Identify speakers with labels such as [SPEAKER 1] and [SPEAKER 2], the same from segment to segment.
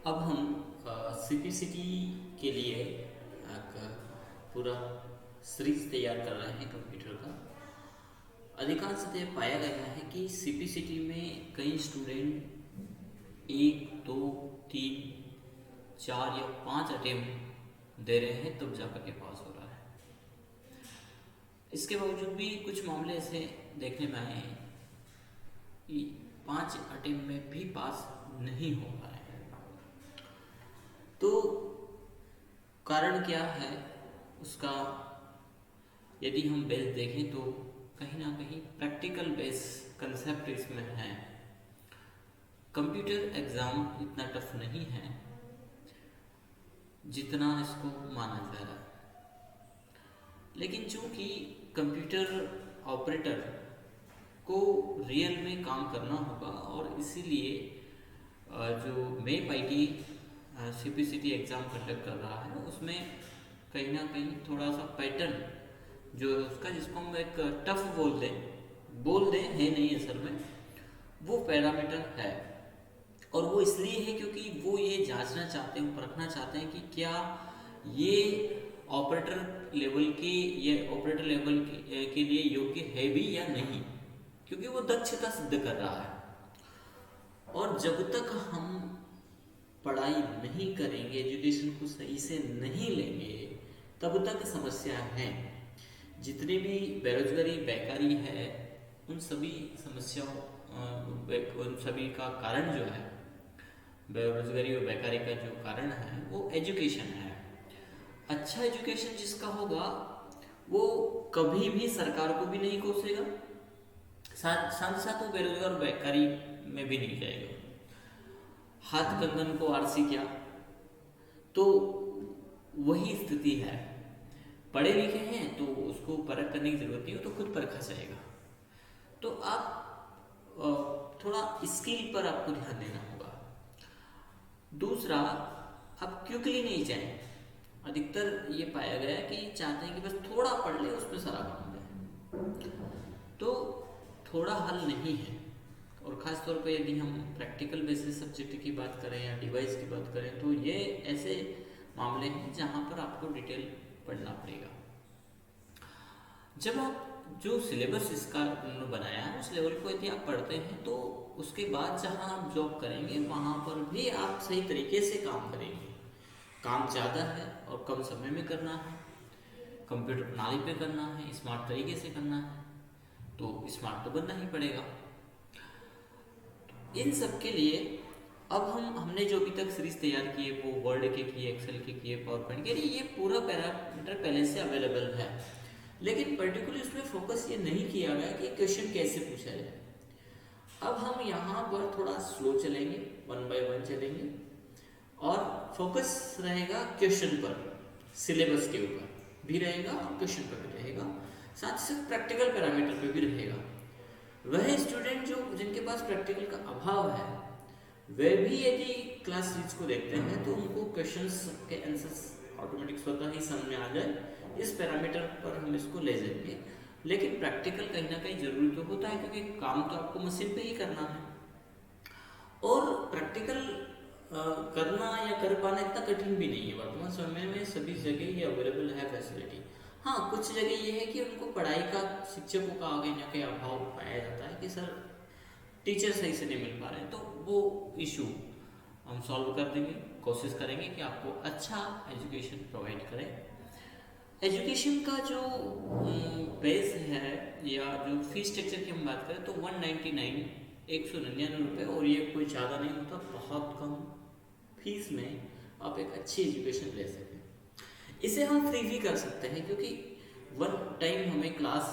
[SPEAKER 1] अब हम सीपीसीटी के लिए एक पूरा सीरीज तैयार कर रहे हैं कंप्यूटर का। अधिकांशतः पाया गया है कि सीपीसीटी में कई स्टूडेंट एक दो तीन चार या पाँच अटेम्प्ट दे रहे हैं तब जाकर के पास हो रहा है। इसके बावजूद भी कुछ मामले ऐसे देखने में आए हैं कि 5 अटेम्प्ट में भी पास नहीं हो पा रहे हैं। तो कारण क्या है उसका? यदि हम बेस देखें तो कहीं ना कहीं प्रैक्टिकल बेस कंसेप्ट इसमें है। कंप्यूटर एग्ज़ाम इतना टफ नहीं है जितना इसको माना जा रहा है, लेकिन चूंकि कंप्यूटर ऑपरेटर को रियल में काम करना होगा और इसीलिए जो map IT CPCT exam conduct कर रहा है उसमें कहीं ना कहीं थोड़ा सा पैटर्न जो है उसका, जिसको हम एक टफ बोल दें है नहीं असल में, वो पैरामीटर है। और वो इसलिए है क्योंकि वो ये जांचना चाहते हैं, परखना चाहते हैं कि क्या ये ऑपरेटर लेवल के लिए योग्य है भी या नहीं, क्योंकि वो दक्षता सिद्ध कर रहा है। और जब तक हम पढ़ाई नहीं करेंगे, एजुकेशन को सही से नहीं लेंगे, तब तक समस्या है। जितनी भी बेरोजगारी बेकारी है उन सभी समस्याओं उन सभी का कारण जो है, बेरोजगारी और बेकारी का जो कारण है वो एजुकेशन है। अच्छा एजुकेशन जिसका होगा वो कभी भी सरकार को भी नहीं कोसेगा, साथ साथ वो बेरोजगार और बेकारी में भी नहीं जाएगा। हाथ कंगन को आरसी क्या, तो वही स्थिति है। पढ़े लिखे हैं तो उसको परख करने की जरूरत नहीं हो, तो खुद परखा जाएगा। तो आप थोड़ा स्किल पर आपको ध्यान देना होगा। दूसरा, आप क्विकली नहीं जाएं। अधिकतर ये पाया गया कि चाहते हैं कि बस थोड़ा पढ़ ले उसमें सारा काम दे, तो थोड़ा हल नहीं है। और ख़ास तौर पे यदि हम प्रैक्टिकल बेसिस सब्जेक्ट की बात करें या डिवाइस की बात करें तो ये ऐसे मामले हैं जहाँ पर आपको डिटेल पढ़ना पड़ेगा। जब आप जो सिलेबस इसका उन्होंने बनाया है उस लेवल को यदि आप पढ़ते हैं तो उसके बाद जहाँ आप जॉब करेंगे वहाँ पर भी आप सही तरीके से काम करेंगे। काम ज़्यादा है और कम समय में करना है, कंप्यूटर प्रणाली पे करना है, स्मार्ट तरीके से करना है, तो स्मार्ट तो बनना ही पड़ेगा। इन सब के लिए अब हमने जो अभी तक सीरीज तैयार की है वो वर्ड के किए, एक्सेल के किए, पावर पॉइंट के लिए, ये पूरा पैरामीटर पहले से अवेलेबल है। लेकिन पर्टिकुलर इसमें फोकस ये नहीं किया गया कि क्वेश्चन कैसे पूछा जाए। अब हम यहाँ पर थोड़ा स्लो चलेंगे, 1 बाय 1 चलेंगे और फोकस रहेगा क्वेश्चन पर, सिलेबस के ऊपर भी रहेगा और क्वेश्चन पर भी रहेगा, साथ ही साथ प्रैक्टिकल पैरामीटर पे भी रहेगा। वह स्टूडेंट जो जिनके पास प्रैक्टिकल का अभाव है वे भी यदि क्लास सीरीज को देखते हैं तो उनको क्वेश्चंस के आंसर्स ऑटोमेटिक स्वतः ही समझ में आ जाए। इस पैरामीटर पर हम इसको ले जाएंगे, लेकिन प्रैक्टिकल कहीं ना कहीं जरूरी तो होता है क्योंकि काम तो आपको मशीन पे ही करना है। और प्रैक्टिकल करना या कर पाना इतना कठिन भी नहीं है। वर्तमान समय में सभी जगह ये अवेलेबल है फैसिलिटी। हाँ, कुछ जगह ये है कि उनको पढ़ाई का, शिक्षकों का आगे ना कहीं अभाव पाया जाता है कि सर टीचर सही से नहीं मिल पा रहे हैं, तो वो इशू हम सॉल्व कर देंगे। कोशिश करेंगे कि आपको अच्छा एजुकेशन प्रोवाइड करें। एजुकेशन का जो बेस है या जो फीस स्ट्रक्चर की हम बात करें तो 199 ₹199, और ये कोई ज़्यादा नहीं होता, बहुत कम फीस में आप एक अच्छी एजुकेशन ले सकें। इसे हम फ्री भी कर सकते हैं क्योंकि 1 टाइम हमें क्लास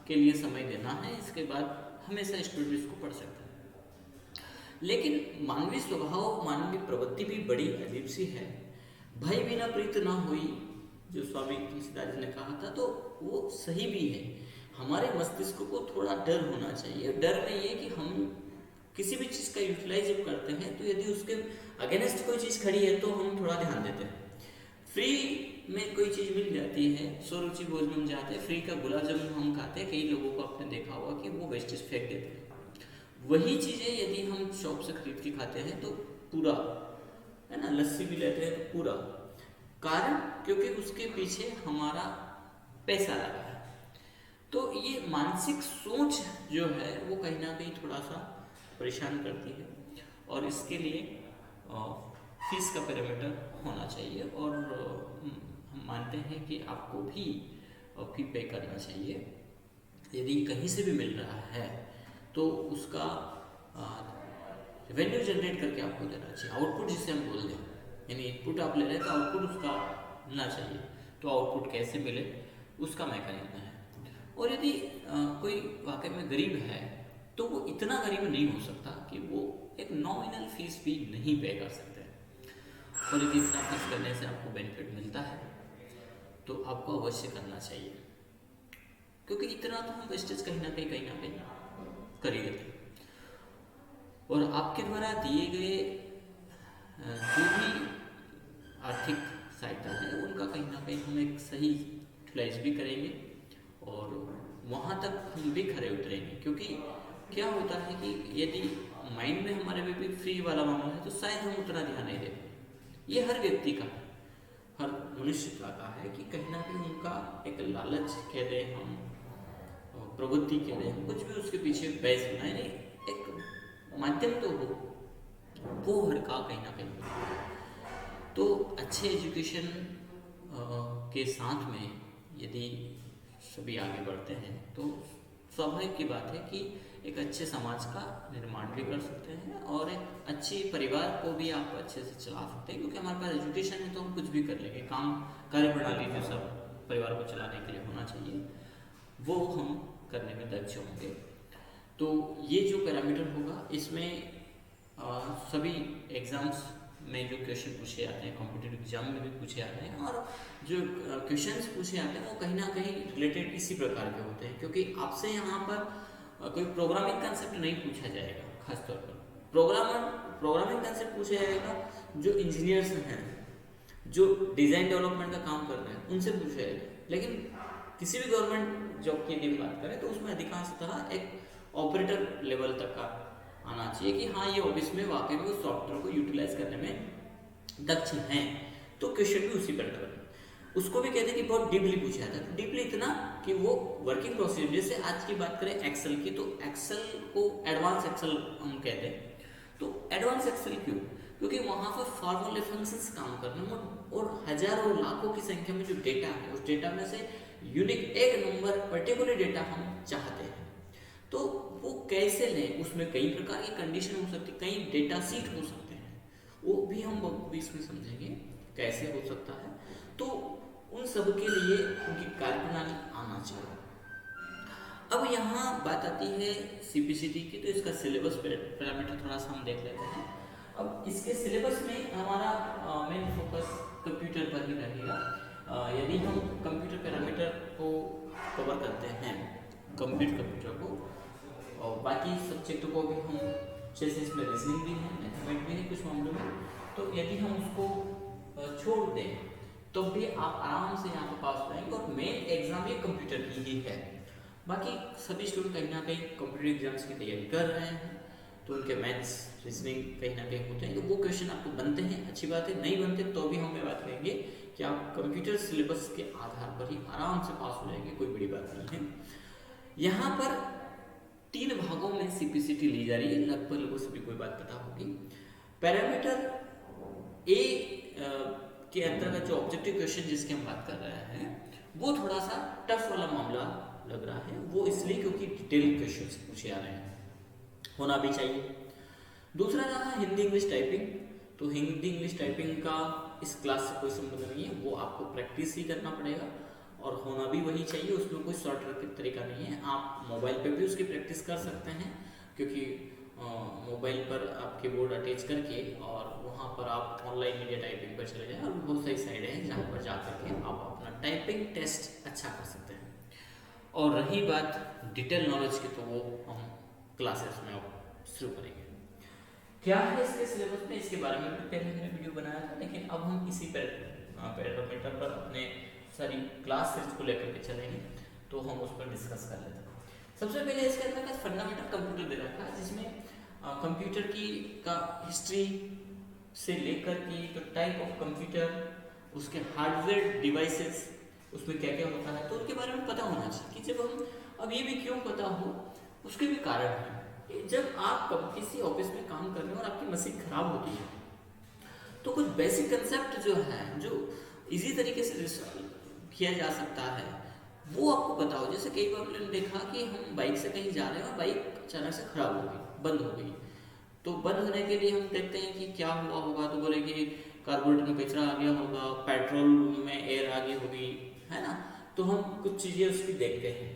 [SPEAKER 1] के लिए समय देना है, इसके बाद हमेशा स्टूडेंट इसको पढ़ सकता है। लेकिन मानवीय स्वभाव, मानवीय प्रवृत्ति भी बड़ी अजीब सी है। भय बिना प्रीत ना हुई, जो स्वामी तुलसीदास जी ने कहा था, तो वो सही भी है। हमारे मस्तिष्क को थोड़ा डर होना चाहिए। डर नहीं है कि हम किसी भी चीज़ का यूटिलाइज जब करते हैं तो यदि उसके अगेंस्ट कोई चीज़ खड़ी है तो हम थोड़ा ध्यान देते हैं। फ्री में कोई चीज़ मिल जाती है, स्वरुचि भोज में हम जाते हैं, फ्री का गुलाब जामुन हम खाते हैं, कई लोगों को आपने देखा होगा कि वो वेस्टेज फेंक देते हैं। वही चीज़ें यदि हम शॉप से खरीद के खाते हैं तो पूरा है ना, लस्सी भी लेते हैं तो पूरा। कारण क्योंकि उसके पीछे हमारा पैसा लगा है। तो ये मानसिक सोच जो है वो कहीं ना कहीं थोड़ा सा परेशान करती है, और इसके लिए फीस का पैरामीटर होना चाहिए, और हम मानते हैं कि आपको भी फी पे करना चाहिए। यदि कहीं से भी मिल रहा है तो उसका रेवेन्यू जनरेट करके आपको देना चाहिए, आउटपुट जिसे हम बोल दें, यानी इनपुट आप ले रहे हैं तो आउटपुट उसका मिलना चाहिए। तो आउटपुट कैसे मिले उसका मैकेनिज्म है। और यदि कोई वाकई में गरीब है तो वो इतना गरीब नहीं हो सकता कि वो एक नॉमिनल फीस भी नहीं पे कर सकते, और यदि इतना फीस करने से आपको बेनिफिट मिलता है तो आपको अवश्य करना चाहिए, क्योंकि इतना तो हम वेस्टेज कहीं ना कहीं कर ही देते हैं। और आपके द्वारा दिए गए जो भी आर्थिक सहायता है उनका कहीं ना कहीं हम एक सही यूटिलाइज भी करेंगे, और वहाँ तक हम भी खरे उतरेंगे। क्योंकि क्या होता है कि यदि माइंड में हमारे में भी फ्री वाला मामला है तो शायद हम उतना ध्यान नहीं देते। ये हर व्यक्ति का है, हर मनुष्य का है कि कहीं ना कहीं उनका एक लालच कह दें हम, प्रवृत्ति कह दें, कुछ भी उसके पीछे बहस होना है, नहीं एक माध्यम तो हो, वो हर का कहीं ना कहीं। तो अच्छे एजुकेशन के साथ में यदि सभी आगे बढ़ते हैं तो स्वाभाविक की बात है कि एक अच्छे समाज का निर्माण भी कर सकते हैं, और एक अच्छी परिवार को भी आप अच्छे से चला सकते हैं। क्योंकि हमारे पास एजुकेशन है तो हम कुछ भी कर लेंगे, काम कार्य प्रणाली जो सब परिवार को चलाने के लिए होना चाहिए वो हम करने में दक्ष होंगे। तो ये जो पैरामीटर होगा इसमें सभी एग्जाम्स में जो क्वेश्चन पूछे जाते हैं, कॉम्पिटिटिव एग्जाम में भी पूछे जाते हैं, और जो क्वेश्चंस पूछे जाते हैं वो कहीं ना कहीं रिलेटेड इसी प्रकार के होते हैं। क्योंकि आपसे यहाँ पर कोई प्रोग्रामिंग कंसेप्ट नहीं पूछा जाएगा, खासतौर पर प्रोग्रामिंग कंसेप्ट पूछा जाएगा जो इंजीनियर्स हैं, जो डिज़ाइन डेवलपमेंट का काम कर रहे हैं, उनसे पूछा जाएगा। लेकिन किसी भी गवर्नमेंट जॉब की यदि बात करें तो उसमें अधिकांशतः एक ऑपरेटर लेवल तक का आना चाहिए कि हाँ ये ऑफिस में वाकई में उस सॉफ्टवेयर को यूटिलाइज करने में दक्ष हैं। तो क्वेश्चन भी उसी पर है। उसको भी कहते हैं कि बहुत डीपली पूछा जाता है, डीपली इतना कि वो वर्किंग प्रोसीजर, जैसे आज की बात करें एक्सेल की, तो एक्सेल को एडवांस एक्सेल हम कहते हैं। तो एडवांस एक्सेल क्यों? क्योंकि वहाँ पर फॉर्मूले फंक्शंस काम करने और हजारों लाखों की संख्या में जो डेटा है उस डेटा में से यूनिक एक नंबर पर्टिकुलर डेटा हम चाहते हैं, तो वो कैसे लें? उसमें कई प्रकार की कंडीशन हो सकती है, कई डेटा सीट हो सकते हैं, वो भी हम इसमें समझेंगे कैसे हो सकता है। तो उन सब के लिए उनकी कार्यप्रणाली आना चाहिए। अब यहाँ बात आती है सीपीसीटी की, तो इसका सिलेबस पैरामीटर थोड़ा सा हम देख लेते हैं। अब इसके सिलेबस में हमारा मेन फोकस कंप्यूटर पर ही रहेगा। यदि हम कंप्यूटर पैरामीटर को कवर करते हैं, कंप्यूटर को, और बाकी सब्जेक्ट को भी हम, जैसे इसमें रीजनिंग भी है, मैथमेटिक्स भी है कुछ मामलों में, तो यदि हम उसको छोड़ दें तो भी आप आराम से यहाँ पर पास हो जाएंगे। और मेन एग्जाम ये कंप्यूटर की ही है। बाकी सभी स्टूडेंट कहीं ना कहीं कंप्यूटर एग्जाम्स की तैयारी कर रहे हैं, तो उनके मैथ्स रीजनिंग कहीं ना कहीं होते हैं, तो वो क्वेश्चन आपको बनते हैं, अच्छी बात है। नहीं बनते तो भी हम ये बात कहेंगे कि आप कंप्यूटर सिलेबस के आधार पर ही आराम से पास हो जाएंगे, कोई बड़ी बात नहीं है। यहाँ पर 3 भागों में सीपीसीटी ली जा रही है, लगभग सभी को बात पता होगी। पैरामीटर ए के अंतर्गत जो ऑब्जेक्टिव क्वेश्चन जिसकी हम बात कर रहे हैं वो थोड़ा सा टफ वाला मामला लग रहा है, वो इसलिए क्योंकि डिटेल क्वेश्चन पूछे आ रहे हैं, होना भी चाहिए। दूसरा रहा हिंदी इंग्लिश टाइपिंग, तो हिंदी इंग्लिश टाइपिंग का इस क्लास से कोई संबंध नहीं है, वो आपको प्रैक्टिस ही करना पड़ेगा और होना भी वही चाहिए, उसमें कोई शॉर्टकट तरीका नहीं है। आप मोबाइल पे भी उसकी प्रैक्टिस कर सकते हैं, क्योंकि मोबाइल पर आप कीबोर्ड अटैच करके और वहाँ पर आप ऑनलाइन मीडिया टाइपिंग पर चले जाएं, और बहुत सारी साइड है जहाँ पर जा करके आप अपना टाइपिंग टेस्ट अच्छा कर सकते हैं। और रही बात डिटेल नॉलेज की, तो वो हम क्लासेस में अब शुरू करेंगे। क्या है इसके सिलेबस में, इसके बारे में भी पहले मैंने वीडियो बनाया था, लेकिन अब हम इसी पैरामीटर पर अपने सारी क्लास सीरीज को लेकर के चलेंगे, तो हम उस पर डिस्कस कर लेते हैं। सबसे पहले इसके अंदर फंडामेंटल कंप्यूटर दे रखा है, जिसमें कंप्यूटर की का हिस्ट्री, से लेकर के तो टाइप ऑफ कंप्यूटर, उसके हार्डवेयर डिवाइसेस, उसमें क्या क्या होता है, तो उनके बारे में पता होना चाहिए। कि जब हम, अब ये भी क्यों पता हो, उसके भी कारण हैं। जब आप किसी ऑफिस में काम कर रहे हो और आपकी मशीन खराब होती है, तो कुछ बेसिक कंसेप्ट जो है, जो इजी तरीके से किया जा सकता है, वो आपको पता हो। जैसे कई बार हमने देखा कि हम बाइक से कहीं जा रहे हैं और बाइक अचानक से खराब हो गई, बंद हो गई। तो बंद होने के लिए हम देखते हैं कि क्या हुआ होगा, तो बोले कि कार्बोरेटर में कचरा आ गया होगा, पेट्रोल में एयर आ गई होगी, है ना। तो हम कुछ चीज़ें उसकी देखते हैं।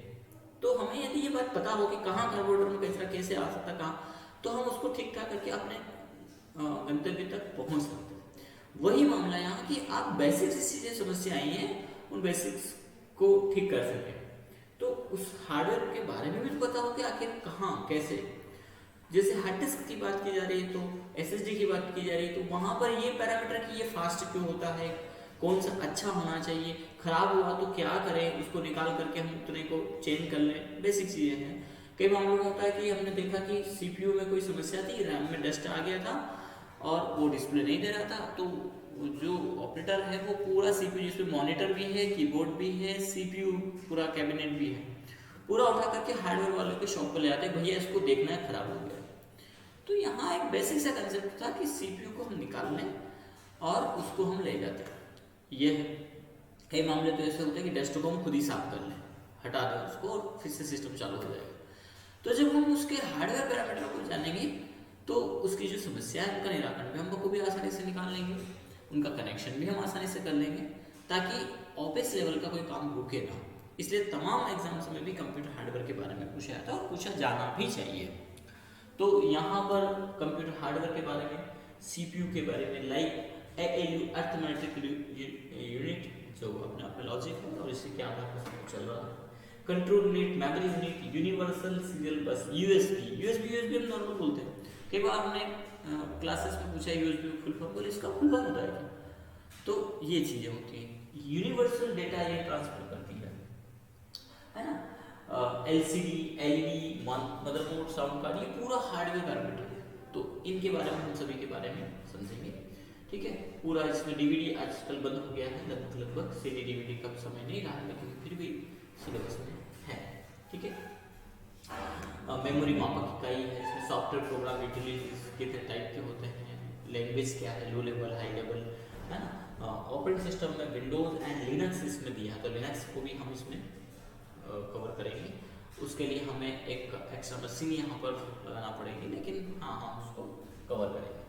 [SPEAKER 1] तो हमें यदि ये बात पता हो कि कहाँ कार्बोरेटर में कचरा कैसे आ सकता है, कहाँ, तो हम उसको ठीक ठाक करके अपने गंतव्य तक पहुँच सकते हैं। वही मामला यहाँ कि आप बेसिक सी चीज़ें समस्या आई हैं, उन बेसिक्स को ठीक कर सकें। तो उस हार्डवेयर के बारे में भी तो पता हो कि आखिर कहाँ कैसे। जैसे हार्ड डिस्क की बात की जा रही है, तो एसएसडी की बात की जा रही है, तो वहाँ पर ये पैरामीटर कि ये फास्ट क्यों होता है, कौन सा अच्छा होना चाहिए, खराब हुआ तो क्या करें, उसको निकाल करके हम उतने को चेंज कर लें, बेसिक चीज़ें हैं। कई मामलों में होता है कि हमने देखा कि सीपीयू में कोई समस्या थी, रैम में डस्ट आ गया था और वो डिस्प्ले नहीं दे रहा था। तो जो ऑपरेटर है वो पूरा सीपीयू, जिसमें मॉनिटर भी है, कीबोर्ड भी है, सीपीयू पूरा कैबिनेट भी है, पूरा उठा करके हार्डवेयर वाले के शॉप पर ले आते, भैया इसको देखना है, खराब हो गया। तो यहाँ एक बेसिक सा कंसेप्ट था कि सीपीयू को हम निकाल लें और उसको हम ले जाते हैं। ये है। कई मामले तो ऐसे होते हैं कि डस्ट को हम खुद ही साफ कर लें, हटा दें उसको और फिर से सिस्टम चालू हो जाएगा। तो जब हम उसके हार्डवेयर पैरामीटर को जानेंगे, तो उसकी जो समस्या है उनका निराकरण भी हम बखूबी आसानी से निकाल लेंगे, उनका कनेक्शन भी हम आसानी से कर लेंगे, ताकि ऑफिस लेवल का कोई काम रुके ना। इसलिए तमाम एग्जाम्स में भी कंप्यूटर हार्डवेयर के बारे में पूछा जाता है और पूछा जाना भी चाहिए। तो यहाँ पर कंप्यूटर हार्डवेयर के बारे में, सीपीयू के बारे में, लाइक एएलयू अर्थमेटिक यूनिट, जो अपने आप में लॉजिक है और इससे क्या चल रहा है, control unit, memory unit, universal serial बस, यूएसबी हम नॉर्मल बोलते हैं। कई बार हमने क्लासेस में पूछा यूएसबी फुल फॉर्म, बोले इसका फुल फॉर्म होता है क्या? तो ये चीज़ें होती हैं। यूनिवर्सल डेटा ये ट्रांसफर करती है ना। LCD, LED, motherboard, sound card, ये पूरा हार्डवेयर पैरामीटर है। तो इनके बारे में हम सभी के बारे में समझेंगे, ठीक है। पूरा इसमें डीवीडी आजकल बंद हो गया है, लगभग सीडी डीवीडी का समय नहीं रहा, लेकिन फिर भी सिलेबस में है, ठीक है। मेमोरी मापक इकाई है, इसमें सॉफ्टवेयर प्रोग्राम यूटिलिटीज कितने टाइप के होते हैं, लैंग्वेज क्या है, लो लेवल, हाई लेवल, है ना। ऑपरेटिंग सिस्टम में विंडोज एंड लिनक्स इसमें दिया है, तो लिनक्स को भी हम इसमें कवर करेंगे। उसके लिए हमें एक एक्स्ट्रा मशीन यहाँ पर लगाना पड़ेगी, लेकिन हाँ हम उसको कवर करेंगे।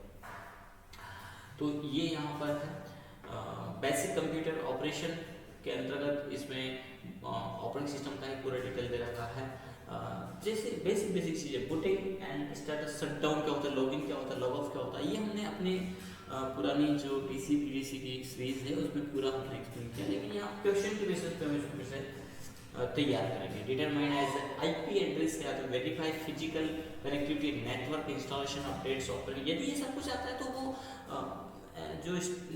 [SPEAKER 1] तो ये यहाँ पर है बेसिक कंप्यूटर ऑपरेशन के अंतर्गत, इसमें ऑपरेटिंग सिस्टम का ही पूरा डिटेल दे रखा है। जैसे बेसिक चीज़ें, बुटिंग एंड स्टेटस, शटडाउन क्या होता है, लॉगिन क्या होता है, लॉग ऑफ क्या होता है, ये हमने अपने पुरानी जो पीसी पीवीसी की सीरीज है उसमें पूरा हमने एक्सप्लेन किया, लेकिन यहाँ क्वेश्चन के बेसिस पे हम इसको फिर से तैयार करेंगे। डिटरमाइन एज आईपी एड्रेस क्या होता है, verify physical connectivity, network installation, update software. यदि ये सब कुछ आता है तो वो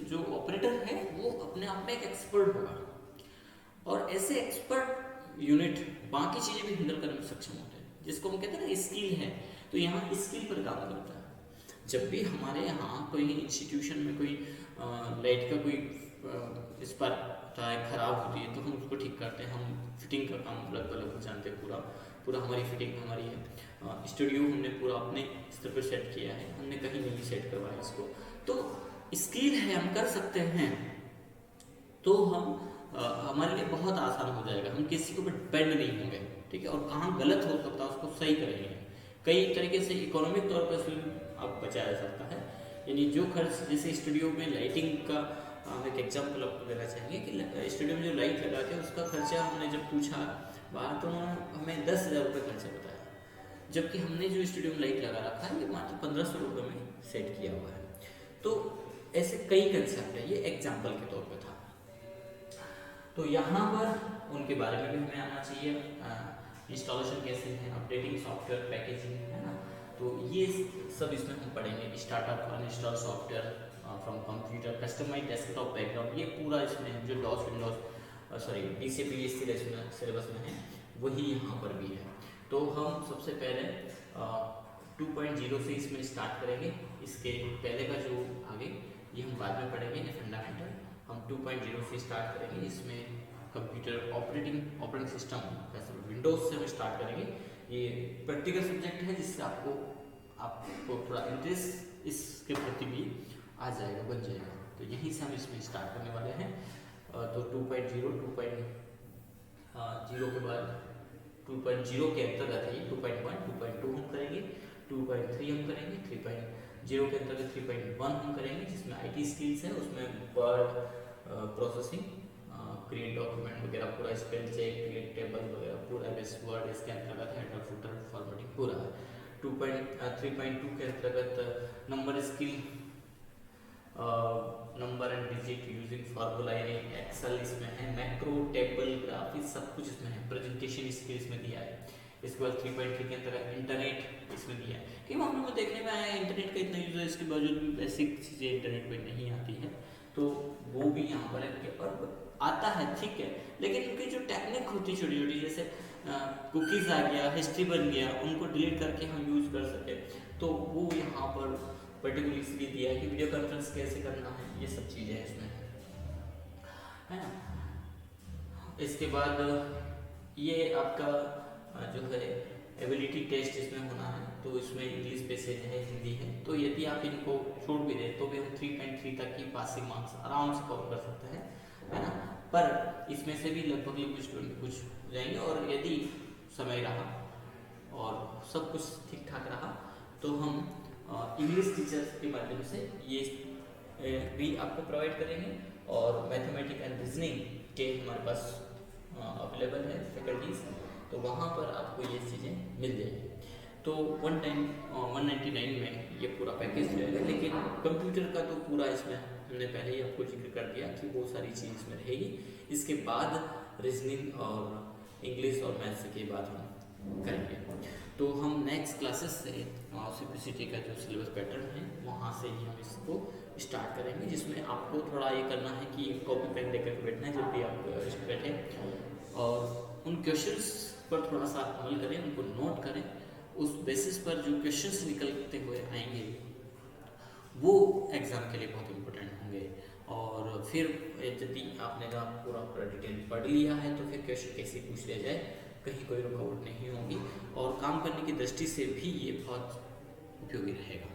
[SPEAKER 1] जो ऑपरेटर है वो अपने आप में एक एक्सपर्ट होगा, और ऐसे एक्सपर्ट यूनिट बाकी चीज़ें भी हैंडल करने में सक्षम होते हैं, जिसको हम कहते हैं ना स्किल है। तो यहाँ स्किल पर काम करता है। जब भी हमारे यहाँ कोई इंस्टीट्यूशन में कोई लाइट का कोई स्पार्क होता है, खराब होती है, तो हम उसको ठीक करते हैं। हम फिटिंग का काम अलग जानते हैं, पूरा हमारी फिटिंग हमारी है। स्टूडियो हमने पूरा अपने स्तर पर सेट किया है, हमने कहीं नहीं सेट करवाया इसको। तो स्किल है, हम कर सकते हैं, तो हम हमारे लिए बहुत आसान हो जाएगा, हम किसी के ऊपर डिपेंड नहीं होंगे, ठीक है। और कहाँ गलत हो सकता है उसको सही करेंगे। कई तरीके से इकोनॉमिक तौर पर फिल्म आप बचाया जा सकता है, यानी जो खर्च, जैसे स्टूडियो में लाइटिंग का हम एक एग्जाम्पल आपको देना चाहेंगे कि स्टूडियो में जो लाइट लगाते हैं उसका खर्चा हमने जब पूछा बाहर, तो उन्होंने हमें 10,000 रुपये खर्चा बताया, जबकि हमने जो स्टूडियो में लाइट लगा रखा है ये मात्र 1500 रुपये में सेट किया हुआ है। तो ऐसे कई कंसेप्ट है, ये एग्जाम्पल के तौर पर था। तो यहाँ पर उनके बारे में भी हमें आना चाहिए, इंस्टॉलेशन कैसे है, अपडेटिंग सॉफ्टवेयर, पैकेजिंग, है ना। तो ये सब इसमें हम पढ़ेंगे। Startup, uninstall software from computer, customize desktop background, ये पूरा इसमें जो DOS Windows DC PSC syllabus में है वही यहाँ पर भी है। तो हम सबसे पहले 2.0 से इसमें स्टार्ट करेंगे। इसके पहले का जो आगे ये हम बाद में पढ़ेंगे, फंडामेंटल। हम 2.0 से स्टार्ट करेंगे। इसमें कंप्यूटर ऑपरेटिंग सिस्टम कैसे विंडोज से हम स्टार्ट करेंगे। ये प्रैक्टिकल सब्जेक्ट है जिससे आपको थोड़ा इंटरेस्ट इसके प्रति भी आ जाएगा, बन जाएगा। तो यहीं से हम इसमें स्टार्ट करने वाले हैं। तो 2.0 के बाद 2.0 के अंतर्गत है 2.1, 2.2 हम करेंगे, 2.3 हम करेंगे, 3.0 के अंतर्गत 3.1 हम करेंगे जिसमें IT स्किल्स है। उसमें वर्ड प्रोसेसिंग, क्रिएट डॉक्यूमेंट वगैरह पूरा, स्पेल चेक, क्रिएट टेबल वगैरह पूरा बेस वर्ड इसके अंतर्गत, हेडर फुटर फॉर्मेटिंग पूरा है। 3.2 के अंतर्गत number skill, number and digit using formula यानी एक्सेल इसमें है, मैक्रो, टेबल, ग्राफिक्स सब कुछ इसमें है, प्रेजेंटेशन स्किल इसमें दिया है। इसके बाद 3.3 के अंतर्गत इंटरनेट इसमें दिया है। कई मामलों में देखने में आया इंटरनेट का इतना यूज है, इसके बावजूद भी बेसिक चीज़ें इंटरनेट में नहीं आती है, तो वो भी यहाँ पर है और आता है, ठीक है, लेकिन उनकी जो टेक्निक होती है छोटी छोटी, जैसे कुकीज़ आ गया, हिस्ट्री बन गया, उनको डिलीट करके हम यूज़ कर सके, तो वो यहाँ पर पर्टिकुलर इसलिए दिया है कि वीडियो कॉन्फ्रेंस कैसे करना है, ये सब चीज़ें इसमें है ना। इसके बाद ये आपका जो है एबिलिटी टेस्ट इसमें होना है, तो इसमें इंग्लिश पैसेज है, हिंदी है, तो यदि आप इनको छोड़ भी दें तो भी हम 3.3 तक की पासिंग मार्क्स आराम से कवर कर सकते हैं, है ना। पर इसमें से भी लगभग कुछ जाएंगे, और यदि समय रहा और सब कुछ ठीक ठाक रहा तो हम इंग्लिश टीचर के माध्यम से ये भी आपको प्रोवाइड करेंगे, और मैथमेटिक्स एंड रीजनिंग के हमारे पास अवेलेबल है फैकल्टीज, तो वहाँ पर आपको ये चीज़ें मिल जाएगी। तो 199 में ये पूरा पैकेज रहेगा, लेकिन कंप्यूटर का तो पूरा इसमें हमने पहले ही आपको जिक्र कर दिया कि बहुत सारी चीज़ इसमें रहेगी। इसके बाद रीजनिंग और इंग्लिश और मैथ्स के बाद हम करेंगे। तो हम नेक्स्ट क्लासेस से CPCT का जो सिलेबस पैटर्न है वहाँ से ही हम इसको स्टार्ट करेंगे, जिसमें आपको थोड़ा ये करना है कि कॉपी पेन लेकर के बैठना है जब भी आप बैठें, और उन क्वेश्चंस पर थोड़ा सा अमल करें, उनको नोट करें, उस बेसिस पर जो क्वेश्चंस निकलते हुए आएंगे वो एग्ज़ाम के लिए बहुत इम्पोर्टेंट होंगे। और फिर यदि आपने पूरा डिटेल पढ़ लिया है तो फिर क्वेश्चन कैसे पूछ लिया जाए, कहीं कोई रुकावट नहीं होगी, और काम करने की दृष्टि से भी ये बहुत उपयोगी रहेगा।